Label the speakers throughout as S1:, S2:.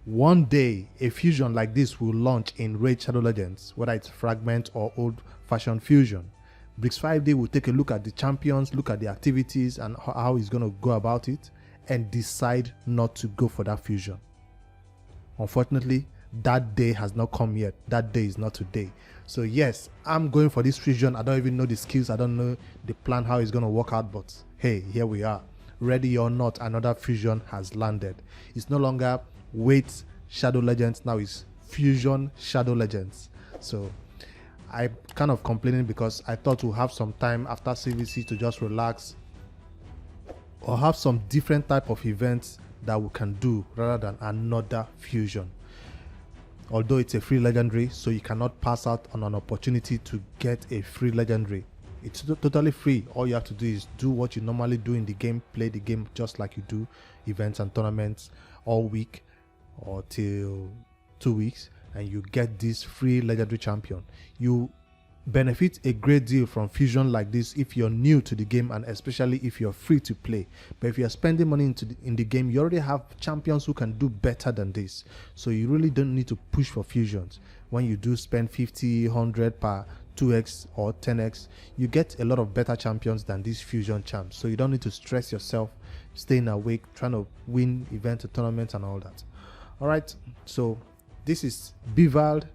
S1: One day, a fusion like this will launch in Raid Shadow Legends, whether it's Fragment or old-fashioned fusion. Bricks 5D will take a look at the champions, look at the activities and how he's going to go about it, and decide not to go for that fusion. Unfortunately, that day has not come yet. That day is not today. So yes, I'm going for this fusion. I don't even know the skills. I don't know the plan, how it's going to work out. But hey, here we are. Ready or not, another fusion has landed. It's no longer Wait Shadow Legends. Now it's Fusion Shadow Legends. So I'm kind of complaining because I thought we'll have some time after CVC to just relax or have some different type of events that we can do rather than another fusion. Although it's a free legendary, so you cannot pass out on an opportunity to get a free legendary. It's totally free. All you have to do is do what you normally do in the game, play the game just like you do events and tournaments all week or till 2 weeks, and you get this free legendary champion. You benefit a great deal from fusion like this if you're new to the game, and especially if you're free to play. But if you're spending money in the game, you already have champions who can do better than this, so you really don't need to push for fusions. When you do spend 50, 100 per 2x or 10x, you get a lot of better champions than these fusion champs, so you don't need to stress yourself staying awake trying to win events or tournaments and all that. All right, so this is Bivald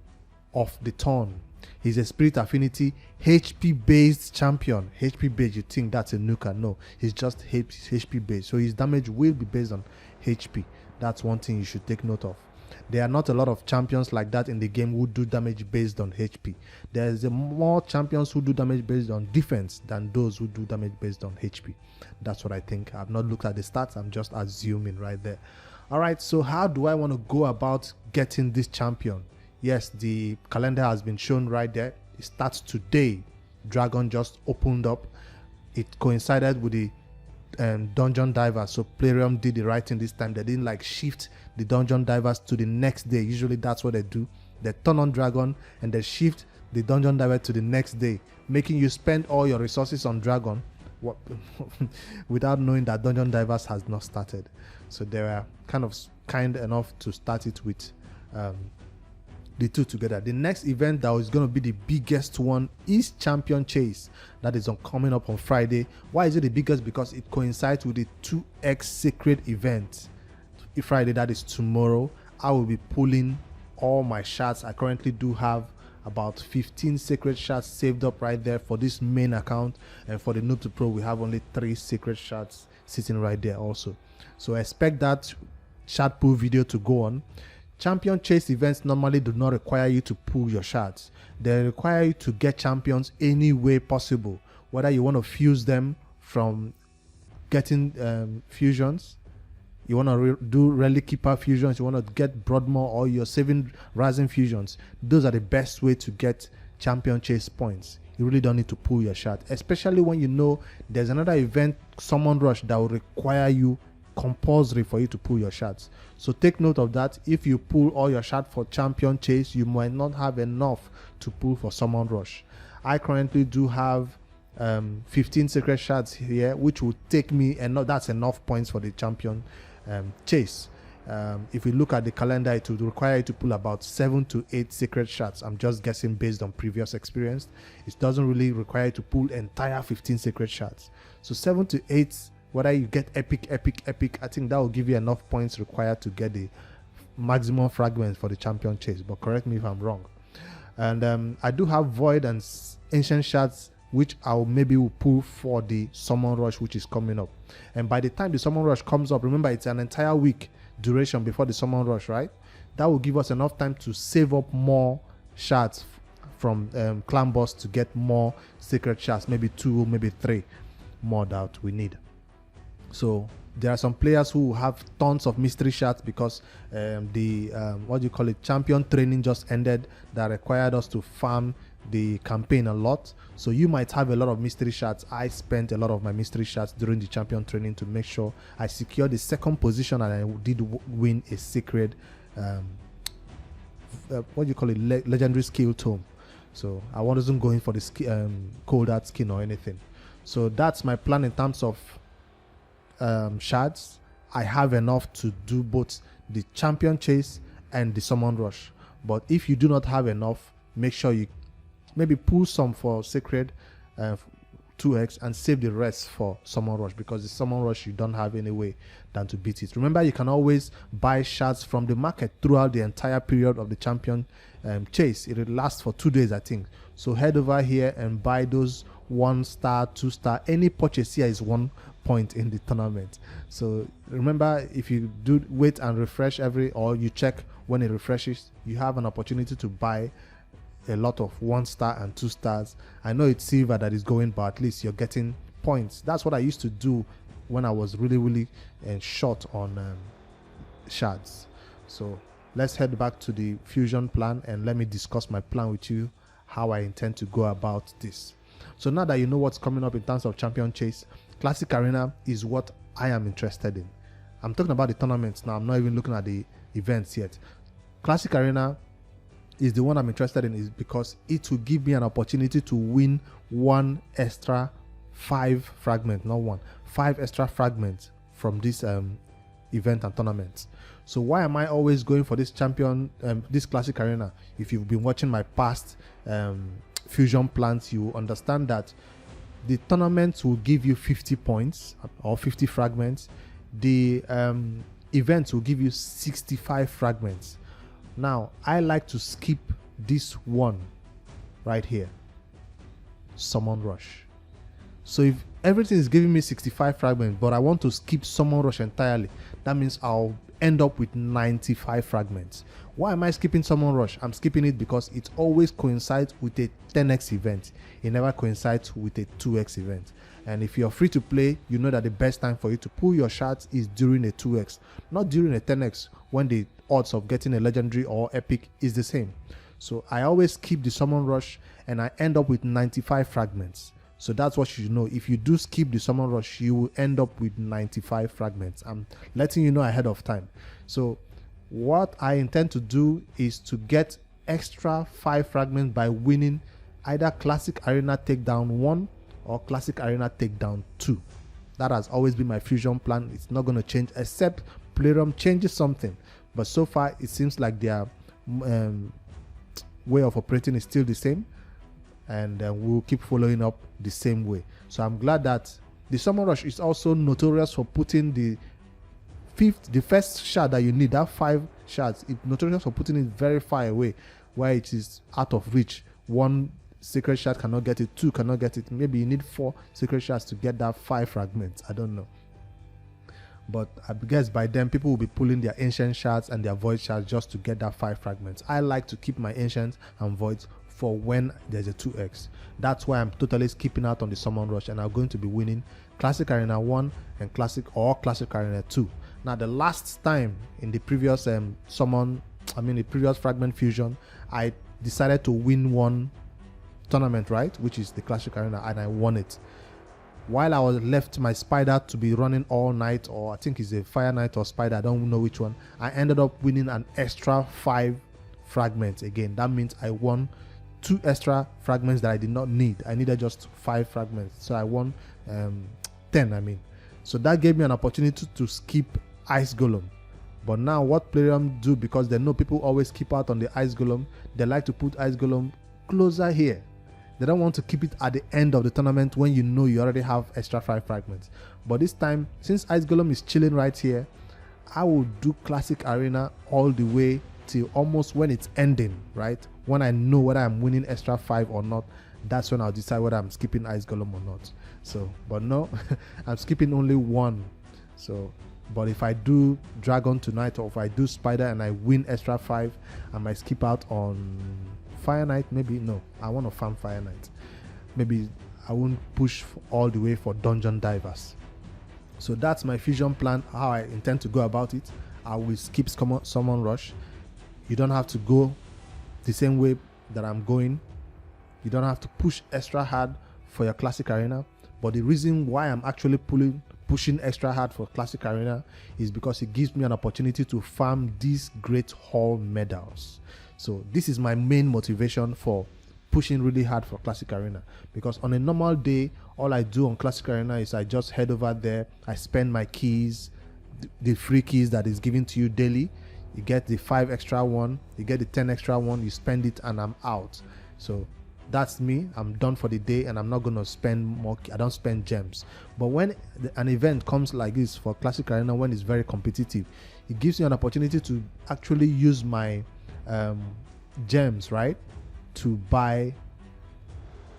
S1: of the Thorn. He's a spirit affinity HP based champion. HP based, you think that's a nuker? No, he's just HP based, so his damage will be based on HP. That's one thing you should take note of. There are not a lot of champions like that in the game who do damage based on HP. There's more champions who do damage based on defense than those who do damage based on HP. That's what I think. I've not looked at the stats, I'm just assuming right there. All right, so how do I want to go about getting this champion? Yes, the calendar has been shown right there. It starts today. Dragon just opened up. It coincided with the dungeon divers, so Playrium did the right thing this time. They didn't like shift the dungeon divers to the next day. Usually that's what they do. They turn on Dragon and they shift the dungeon diver to the next day, making you spend all your resources on Dragon without knowing that dungeon divers has not started. So they were kind enough to start it with the two together. The next event that is going to be the biggest one is Champion Chase. That is coming up on Friday. Why is it the biggest? Because it coincides with the 2x Sacred event. Friday, that is tomorrow. I will be pulling all my shards. I currently do have about 15 Sacred shards saved up right there for this main account, and for the Noob to Pro we have only 3 Sacred shards sitting right there also. So expect that shard pull video to go on. Champion Chase events normally do not require you to pull your shards. They require you to get champions any way possible, whether you want to fuse them from getting fusions, you want to do Relic Keeper fusions, you want to get Broadmoor, or you're saving Rising fusions. Those are the best way to get Champion Chase points. You really don't need to pull your shard, especially when you know there's another event, Summon Rush, that will require you compulsory for you to pull your shards. So take note of that. If you pull all your shards for Champion Chase, you might not have enough to pull for Summon Rush. I currently do have 15 Sacred shards here, which will take me, and that's enough points for the Champion Chase. If we look at the calendar, it would require you to pull about 7 to 8 Sacred shards. I'm just guessing based on previous experience. It doesn't really require you to pull entire 15 Sacred shards. So 7 to 8, whether you get epic, I think that will give you enough points required to get the maximum fragments for the Champion Chase. But correct me if I'm wrong. And I do have Void and Ancient shards, which I'll maybe will pull for the Summon Rush, which is coming up. And by the time the Summon Rush comes up, remember it's an entire week duration before the Summon Rush, right? That will give us enough time to save up more shards from Clan Boss to get more Sacred shards, maybe 2, maybe 3 more that we need. So there are some players who have tons of mystery shards because champion training just ended, that required us to farm the campaign a lot. So you might have a lot of mystery shards. I spent a lot of my mystery shards during the champion training to make sure I secured the 2nd position, and I did win a Sacred legendary skill tome. So I wasn't going for the cold art skin or anything. So that's my plan in terms of shards. I have enough to do both the champion chase, and the summon rush. But if you do not have enough, make sure you maybe pull some for sacred 2x and save the rest for summon rush, because the summon rush you don't have any way than to beat it. Remember, you can always buy shards from the market throughout the entire period of the champion chase. It will last for 2 days, I think. So head over here and buy those 1 star, 2 star. Any purchase here is 1 point in the tournament. So remember, if you do wait and refresh or you check when it refreshes, you have an opportunity to buy a lot of 1 star and 2 stars. I know it's silver that is going, but at least you're getting points. That's what I used to do when I was really short on shards. So let's head back to the fusion plan and let me discuss my plan with you, how I intend to go about this. So now that you know what's coming up in terms of champion chase, Classic Arena is what I am interested in. I'm talking about the tournaments now. I'm not even looking at the events yet. Classic Arena is the one I'm interested in, is because it will give me an opportunity to win 1 extra 5 fragments, not 1, 5 extra fragments from this event and tournament. So why am I always going for this this Classic Arena? If you've been watching my past fusion plans, you understand that the tournament will give you 50 points or 50 fragments. The events will give you 65 fragments. Now, I like to skip this one right here, Summon Rush. So if everything is giving me 65 fragments, but I want to skip Summon Rush entirely, that means I'll end up with 95 fragments. Why am I skipping Summon Rush? I'm skipping it because it always coincides with a 10x event. It never coincides with a 2x event. And if you're free to play, you know that the best time for you to pull your shards is during a 2x, not during a 10x, when the odds of getting a legendary or epic is the same. So I always skip the Summon Rush and I end up with 95 fragments. So that's what you should know. If you do skip the Summon Rush, you will end up with 95 fragments. I'm letting you know ahead of time. So what I intend to do is to get extra 5 fragments by winning either Classic Arena Takedown 1 or Classic Arena Takedown 2. That has always been my fusion plan. It's not going to change except Playroom changes something. But so far, it seems like their way of operating is still the same. And we'll keep following up the same way. So I'm glad that the Summon Rush is also notorious for putting the first shard that you need, that 5 shards, it's notorious for putting it very far away, where it is out of reach. 1 sacred shard cannot get it, 2 cannot get it. Maybe you need 4 sacred shards to get that 5 fragments. I don't know. But I guess by then people will be pulling their ancient shards and their void shards just to get that 5 fragments. I like to keep my ancients and voids for when there's a 2x. That's why I'm totally skipping out on the Summon Rush, and I'm going to be winning Classic Arena 1 and Classic Arena 2. Now, the last time in the previous the previous fragment fusion, I decided to win 1 tournament, right, which is the Classic Arena, and I won it. While I was left my spider to be running all night, or I think it's a fire knight or spider, I don't know which one, I ended up winning an extra 5 fragments again. That means I won 2 extra fragments that I did not need. I needed just 5 fragments, so I won 10. So that gave me an opportunity to skip Ice Golem. But now what Playroom do, because they know people always keep out on the Ice Golem, they like to put Ice Golem closer here. They don't want to keep it at the end of the tournament when you know you already have extra 5 fragments. But this time, since Ice Golem is chilling right here, I will do Classic Arena all the way till almost when it's ending, right? When I know whether I'm winning extra 5 or not, that's when I'll decide whether I'm skipping Ice Golem or not. So, but no, I'm skipping only 1. So, but if I do Dragon tonight, or if I do Spider and I win extra 5, I might skip out on Fire Knight. Maybe no, I want to farm Fire Knight. Maybe I won't push all the way for Dungeon Divers. So that's my fusion plan, how I intend to go about it. I will skip Summon Rush. You don't have to go the same way that I'm going. You don't have to push extra hard for your Classic Arena. But the reason why I'm actually pushing extra hard for Classic Arena is because it gives me an opportunity to farm these Great Hall medals. So this is my main motivation for pushing really hard for Classic Arena, because on a normal day, all I do on Classic Arena is I just head over there, I spend my keys, the free keys that is given to you daily, You get the 5 extra one, you get the 10 extra one, you spend it, and I'm out. So that's me. I'm done for the day, and I'm not going to spend more. I don't spend gems. But when an event comes like this for Classic Arena, when it's very competitive, it gives you an opportunity to actually use my gems, right, to buy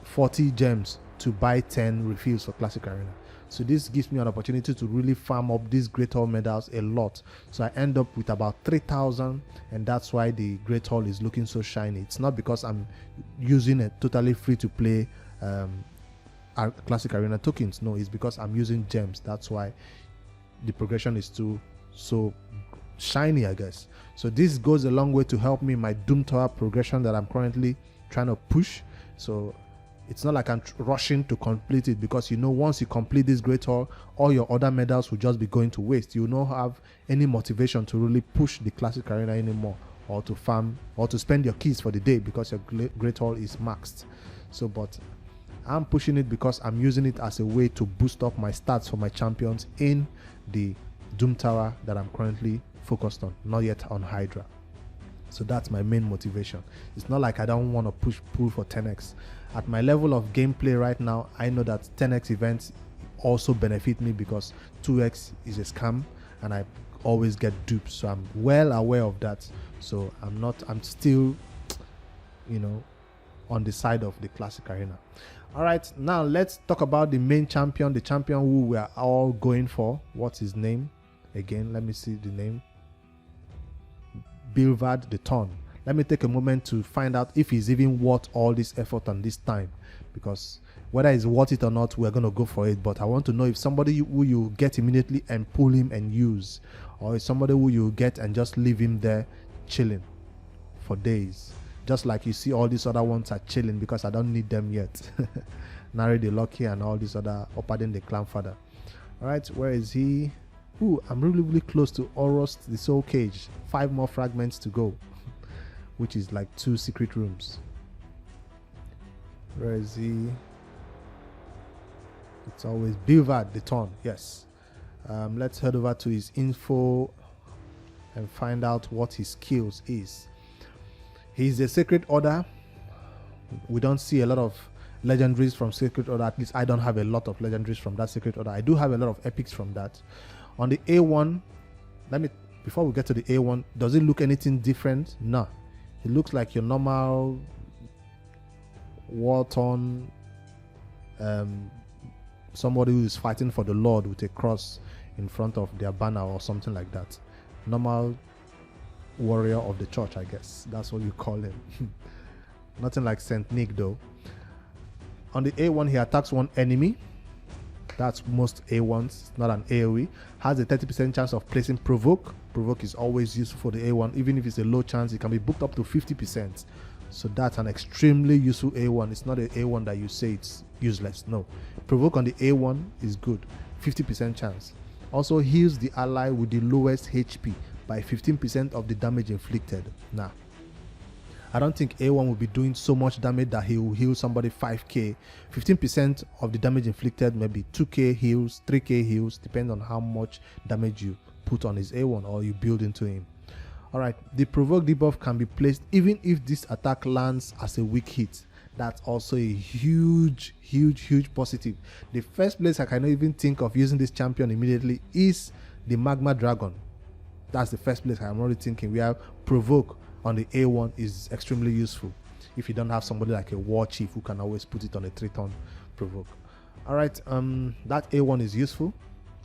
S1: 40 gems to buy 10 refills for Classic Arena. So this gives me an opportunity to really farm up these Great Hall medals a lot. So I end up with about 3,000, and that's why the Great Hall is looking so shiny. It's not because I'm using a totally free to play Classic Arena tokens. No, it's because I'm using gems. That's why the progression is so shiny, I guess. So this goes a long way to help me in my Doom Tower progression that I'm currently trying to push. So it's not like I'm rushing to complete it, because once you complete this Great Hall, all your other medals will just be going to waste. You will not have any motivation to really push the Classic Arena anymore, or to farm, or to spend your keys for the day, because your Great Hall is maxed. So, but I'm pushing it because I'm using it as a way to boost up my stats for my champions in the Doom Tower that I'm currently focused on, not yet on Hydra. So that's my main motivation. It's not like I don't want to pull for 10x. At my level of gameplay right now, I know that 10x events also benefit me, because 2x is a scam and I always get duped. So I'm well aware of that. So I'm still, on the side of the Classic Arena. All right, now let's talk about the main champion, the champion who we are all going for. What's his name? Again, let me see the name. Bivald the Thorn. Let me take a moment to find out if he's even worth all this effort and this time, because whether he's worth it or not, we're going to go for it. But I want to know if somebody who you get immediately and pull him and use, or is somebody who you get and just leave him there chilling for days, just like you see all these other ones are chilling because I don't need them yet. Nari the Lucky and all these other, Opadin the Clan Father. All right, where is he? Ooh, I'm really close to Oros the Soul Cage. 5 more fragments to go, which is like 2 secret rooms. Where is he? It's always Bivald the Thorn. Yes. Let's head over to his info and find out what his skills is. He's a Sacred Order. We don't see a lot of legendaries from Sacred Order. At least I don't have a lot of legendaries from that Sacred Order. I do have a lot of epics from that. On the A1, before we get to the A1, does it look anything different? No. It looks like your normal war-torn somebody who is fighting for the Lord with a cross in front of their banner or something like that. Normal warrior of the church, I guess. That's what you call him. Nothing like Saint Nick though. On the A1, he attacks one enemy. That's most A1s, not an AOE. Has a 30% chance of placing Provoke. Provoke is always useful for the A1. Even if it's a low chance, it can be booked up to 50%. So that's an extremely useful A1. It's not an A1 that you say it's useless. No. Provoke on the A1 is good. 50% chance. Also heals the ally with the lowest HP by 15% of the damage inflicted. Nah. I don't think A1 will be doing so much damage that he will heal somebody 5k. 15% of the damage inflicted, maybe 2k heals, 3k heals, depending on how much damage you put on his A1 or you build into him. Alright, the Provoke debuff can be placed even if this attack lands as a weak hit. That's also a huge positive. The first place I can even think of using this champion immediately is the Magma Dragon. That's the first place I'm already thinking. We have Provoke on the A1 is extremely useful if you don't have somebody like a War Chief who can always put it on a 3-turn Provoke. Alright, that A1 is useful.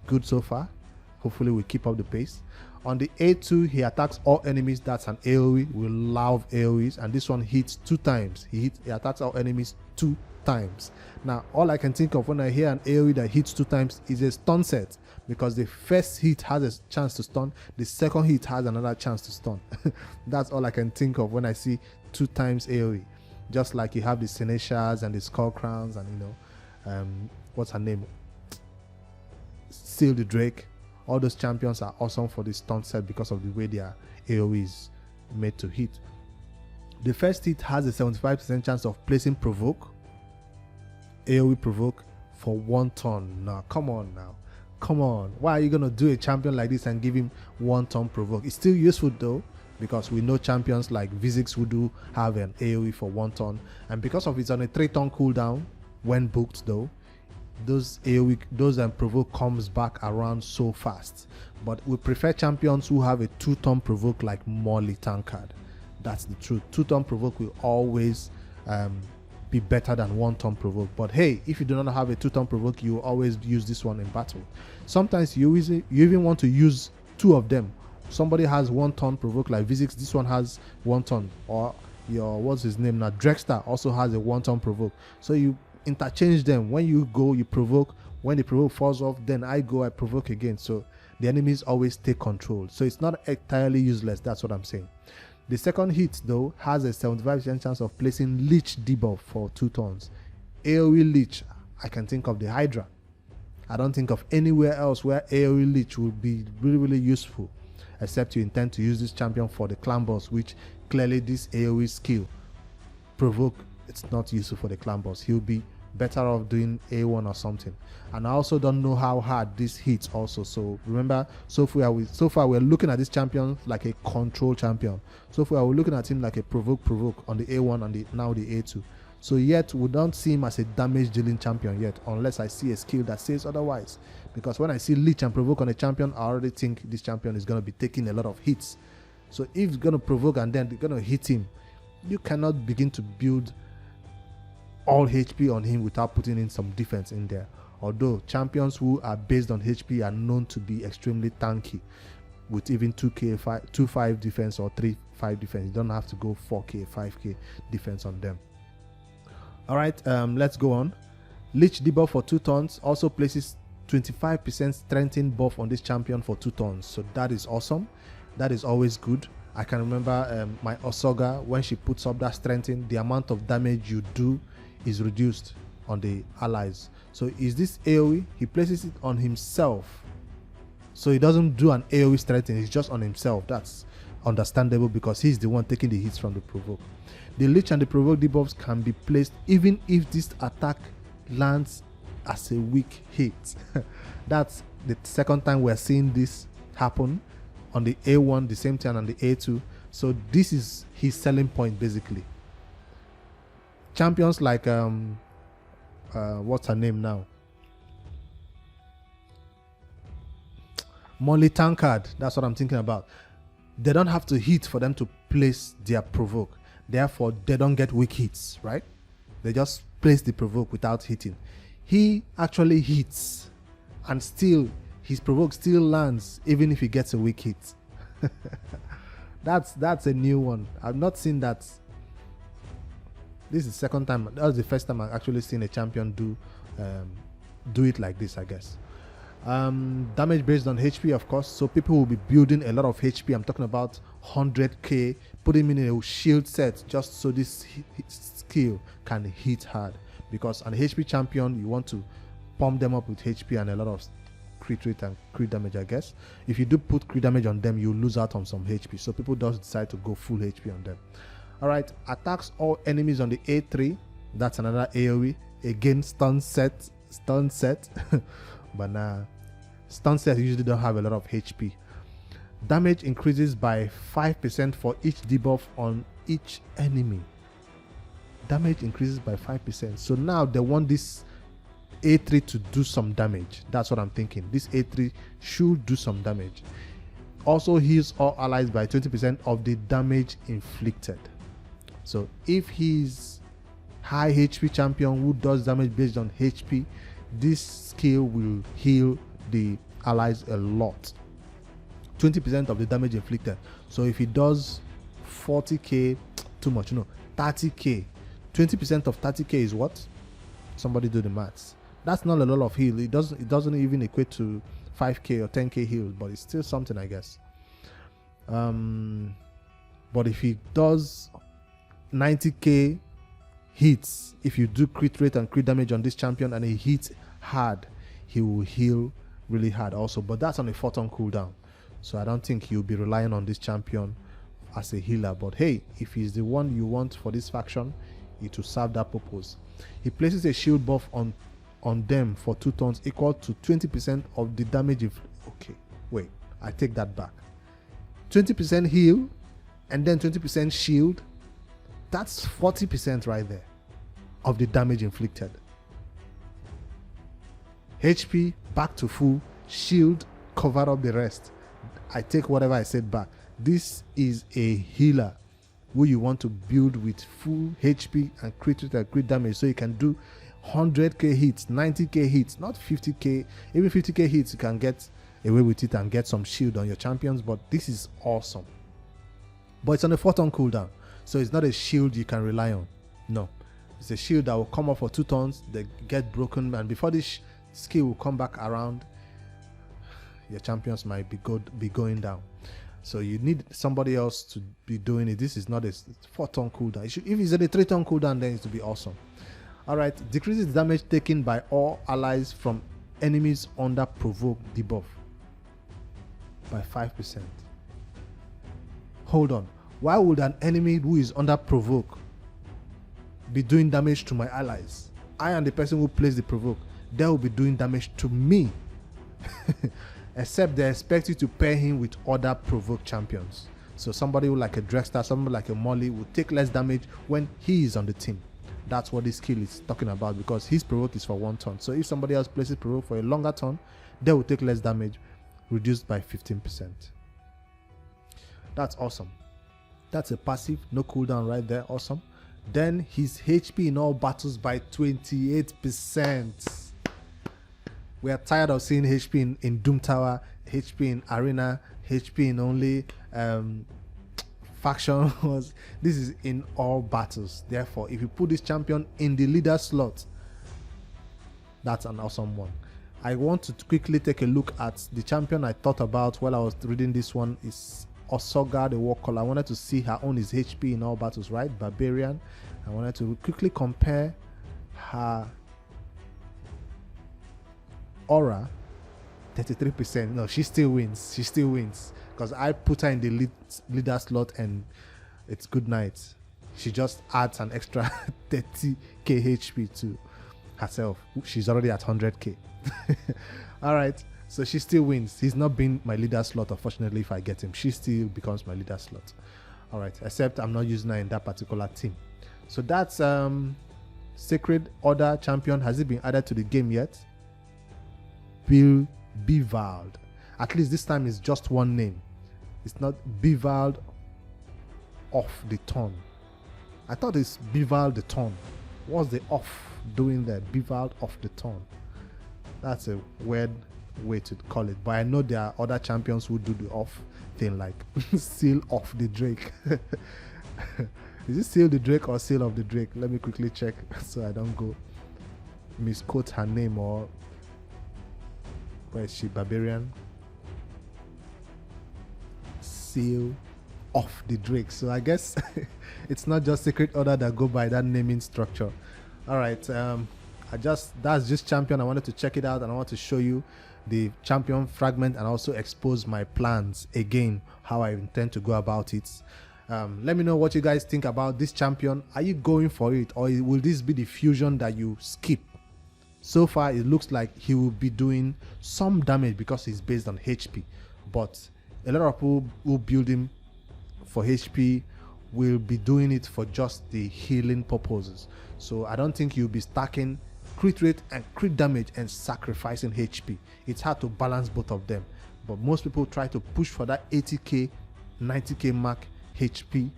S1: Good so far. Hopefully we keep up the pace. On the A2, he attacks all enemies. That's an AOE. We love AOEs, and this one hits 2 times. He attacks all enemies 2 times. Now, all I can think of when I hear an AOE that hits 2 times is a stun set, because the first hit has a chance to stun, the second hit has another chance to stun. That's all I can think of when I see 2 times AOE. Just like you have the Senetias and the Skull Crowns and what's her name? Seal the Drake. All those champions are awesome for this stun set because of the way their AOE is made to hit. The first hit has a 75% chance of placing Provoke, AOE Provoke, for 1 turn. Now, come on now. Come on, why are you gonna do a champion like this and give him 1-turn provoke? It's still useful though, because we know champions like Vizix who do have an AOE for 1 turn, and because of it's on a 3-turn cooldown when booked though, those AOE, those provoke comes back around so fast. But we prefer champions who have a 2-turn provoke like Molly Tankard. That's the truth. 2-turn provoke will always be better than 1-turn provoke. But hey, if you do not have a 2-turn provoke, you will always use this one in battle. Sometimes you even want to use 2 of them. Somebody has 1-turn provoke like Vizix, this one has 1-turn, or your what's his name now, Drexter also has a 1-turn provoke. So you interchange them. When you go, you provoke. When the provoke falls off, then I go, I provoke again. So the enemies always take control. So it's not entirely useless. That's what I'm saying. The second hit though has a 75% chance of placing Leech debuff for 2 turns. AOE Leech, I can think of the Hydra. I don't think of anywhere else where AOE Leech would be really useful, except you intend to use this champion for the clan boss, which clearly this AOE skill provoke, it's not useful for the clan boss. He'll be better off doing A1 or something. And I also don't know how hard this hits also. So remember, so far we're looking at this champion like a control champion. So far we're looking at him like a provoke on the A1 and now the A2. So yet we don't see him as a damage dealing champion yet, unless I see a skill that says otherwise. Because when I see Leech and provoke on a champion, I already think this champion is going to be taking a lot of hits. So if it's going to provoke and then they're going to hit him, you cannot begin to build all HP on him without putting in some defense in there. Although champions who are based on HP are known to be extremely tanky, with even 2k5 defense or 3-5 defense. You don't have to go 4k 5k defense on them. All right, let's go on. Leech debuff for 2 turns also places 25% strengthening buff on this champion for 2 turns. So that is awesome. That is always good. I can remember my Osoga, when she puts up that strengthening, the amount of damage you do is reduced on the allies. So is this AOE? He places it on himself. So he doesn't do an AOE strengthening, it's just on himself. That's understandable because he's the one taking the hits from the provoke. The Leech and the provoke debuffs can be placed even if this attack lands as a weak hit. That's the second time we're seeing this happen on the A1, the same time on the A2. So this is his selling point basically. Champions like what's her name now, Molly Tankard, that's what I'm thinking about. They don't have to hit for them to place their provoke, therefore they don't get weak hits, right? They just place the provoke without hitting. He actually hits and still his provoke still lands even if he gets a weak hit. That's a new one. I've not seen that. This is the second time. That was the first time I've actually seen a champion do it like this, I guess. Damage based on HP, of course. So people will be building a lot of HP. I'm talking about 100k, putting in a shield set just so this skill can hit hard. Because an HP champion, you want to pump them up with HP and a lot of crit rate and crit damage, I guess. If you do put crit damage on them, you lose out on some HP. So people just decide to go full HP on them. Alright, attacks all enemies on the A3. That's another AOE. Again, stun set. But nah, stun sets usually don't have a lot of HP. Damage increases by 5% for each debuff on each enemy. Damage increases by 5%. So now they want this A3 to do some damage. That's what I'm thinking. This A3 should do some damage. Also heals all allies by 20% of the damage inflicted. So if he's high HP champion who does damage based on HP, this skill will heal the allies a lot. 20% of the damage inflicted. So if he does 40k, too much, 30k. 20% of 30k is what? Somebody do the maths. That's not a lot of heal. It doesn't even equate to 5k or 10k heals, but it's still something, I guess. But if he does 90k hits, if you do crit rate and crit damage on this champion and he hits hard, he will heal really hard also. But that's on a 4-turn cooldown, so I don't think you'll be relying on this champion as a healer. But hey, if he's the one you want for this faction, it will serve that purpose. He places a shield buff on on them for 2 turns equal to 20% of the damage. Okay, wait, I take that back. 20% heal and then 20% shield. That's 40% right there of the damage inflicted. HP back to full, shield cover up the rest. I take whatever I said back. This is a healer who you want to build with full HP and crit damage, so you can do 100k hits, 90k hits, not 50k. Even 50k hits you can get away with it and get some shield on your champions, but this is awesome. But it's on a 4-turn cooldown, so it's not a shield you can rely on. No, it's a shield that will come up for 2 turns, they get broken, and before this skill will come back around, your champions might be going down. So you need somebody else to be doing it. This is not a 4-turn cooldown. If it's a 3-turn cooldown, then it will be awesome. Alright, decreases damage taken by all allies from enemies under provoke debuff by 5%. Hold on. Why would an enemy who is under provoke be doing damage to my allies? I am the person who plays the provoke. They will be doing damage to me. Except they expect you to pair him with other provoke champions. So somebody who like a Drexter, somebody like a Molly will take less damage when he is on the team. That's what this skill is talking about, because his provoke is for 1 turn. So if somebody else places provoke for a longer turn, they will take less damage, reduced by 15%. That's awesome. That's a passive, no cooldown right there. Awesome. Then his HP in all battles by 28%. We are tired of seeing HP in Doom Tower, HP in Arena, HP in only faction. This is in all battles. Therefore, if you put this champion in the leader slot, that's an awesome one. I want to quickly take a look at the champion I thought about while I was reading this one. Is Osoga, the War Caller. I wanted to see her own is HP in all battles, right? Barbarian. I wanted to quickly compare her aura. 33%. No, she still wins. She still wins, because I put her in the leader slot and it's good night. She just adds an extra 30k HP to herself. She's already at 100k. All right, so she still wins. He's not been my leader slot, unfortunately. If I get him, she still becomes my leader slot. All right, except I'm not using her in that particular team. So that's Sacred Order champion. Has it been added to the game yet? Bivald. At least this time it's just one name. It's not Bivald of the Thorn. I thought it's Bivald the Thorn. What's the off doing there? Bivald of the Thorn. That's a weird way to call it. But I know there are other champions who do the off thing, like Seal of the Drake. Is it Seal the Drake or Seal of the Drake? Let me quickly check so I don't go misquote her name. Or where is she? Barbarian. Seal of the Drake. So I guess it's not just Sacred Order that go by that naming structure. All right, that's just champion. I wanted to check it out, and I want to show you the champion fragment and also expose my plans again, how I intend to go about it. Let me know what you guys think about this champion. Are you going for it, or will this be the fusion that you skip? So far it looks like he will be doing some damage because he's based on HP, but a lot of people who build him for HP will be doing it for just the healing purposes. So I don't think you'll be stacking crit rate and crit damage and sacrificing HP. It's hard to balance both of them, but most people try to push for that 80k 90k mark HP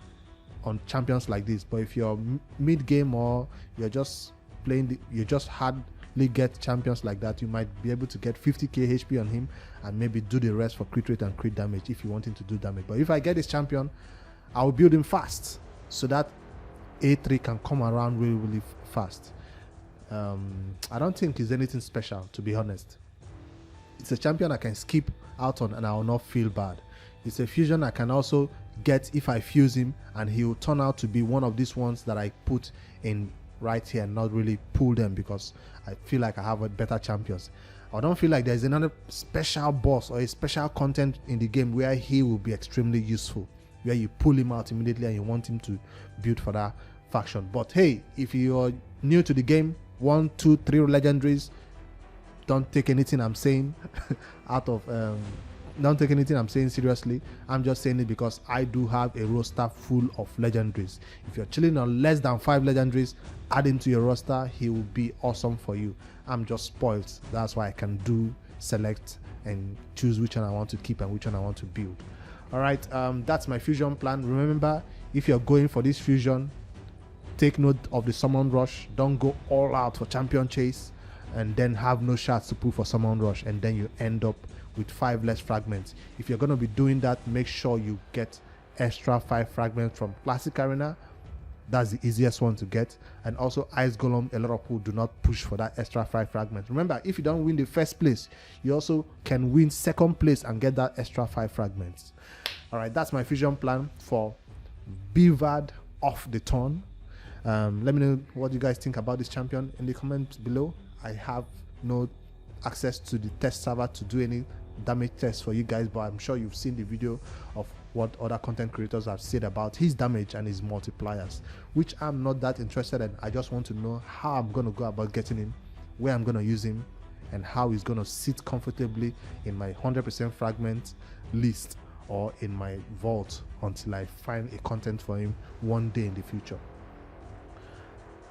S1: on champions like this. But if you're mid game, or you're just playing you just hardly get champions like that, you might be able to get 50k HP on him and maybe do the rest for crit rate and crit damage if you want him to do damage. But if I get this champion, I'll build him fast so that A3 can come around really, really fast. I don't think it's anything special, to be honest. It's a champion I can skip out on and I will not feel bad. It's a fusion I can also get if I fuse him, and he will turn out to be one of these ones that I put in right here and not really pull them, because I feel like I have a better champions. I don't feel like there's another special boss or a special content in the game where he will be extremely useful, where you pull him out immediately and you want him to build for that faction. But hey, if you're new to the game, 1, 2, 3 legendaries. Don't take anything I'm saying out of don't take anything I'm saying seriously. I'm just saying it because I do have a roster full of legendaries. If you're chilling on less than 5 legendaries, add him to your roster. He will be awesome for you. I'm just spoiled. That's why I can do select and choose which one I want to keep and which one I want to build. All right, that's my fusion plan. Remember, if you're going for this fusion, take note of the summon rush. Don't go all out for champion chase and then have no shots to pull for summon rush, and then you end up with 5 less fragments. If you're going to be doing that, make sure you get extra 5 fragments from classic arena. That's the easiest one to get. And also ice golem, a lot of people do not push for that extra 5 fragments. Remember, if you don't win the first place, you also can win second place and get that extra 5 fragments. All right, that's my fusion plan for Bivald off the Thorn. Let me know what you guys think about this champion in the comments below. I have no access to the test server to do any damage tests for you guys, but I'm sure you've seen the video of what other content creators have said about his damage and his multipliers, which I'm not that interested in. I just want to know how I'm going to go about getting him, where I'm going to use him, and how he's going to sit comfortably in my 100% fragment list or in my vault until I find a content for him one day in the future.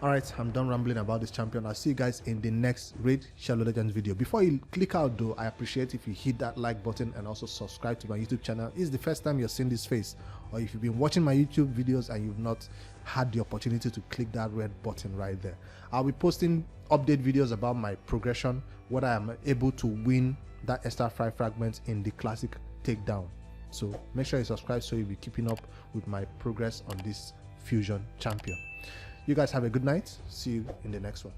S1: Alright, I'm done rambling about this champion. I'll see you guys in the next Raid Shadow Legends video. Before you click out though, I appreciate if you hit that like button and also subscribe to my YouTube channel. It's the first time you're seeing this face, or if you've been watching my YouTube videos and you've not had the opportunity to click that red button right there. I'll be posting update videos about my progression, whether I'm able to win that extra 5 fragments in the classic takedown. So make sure you subscribe so you'll be keeping up with my progress on this fusion champion. You guys have a good night. See you in the next one.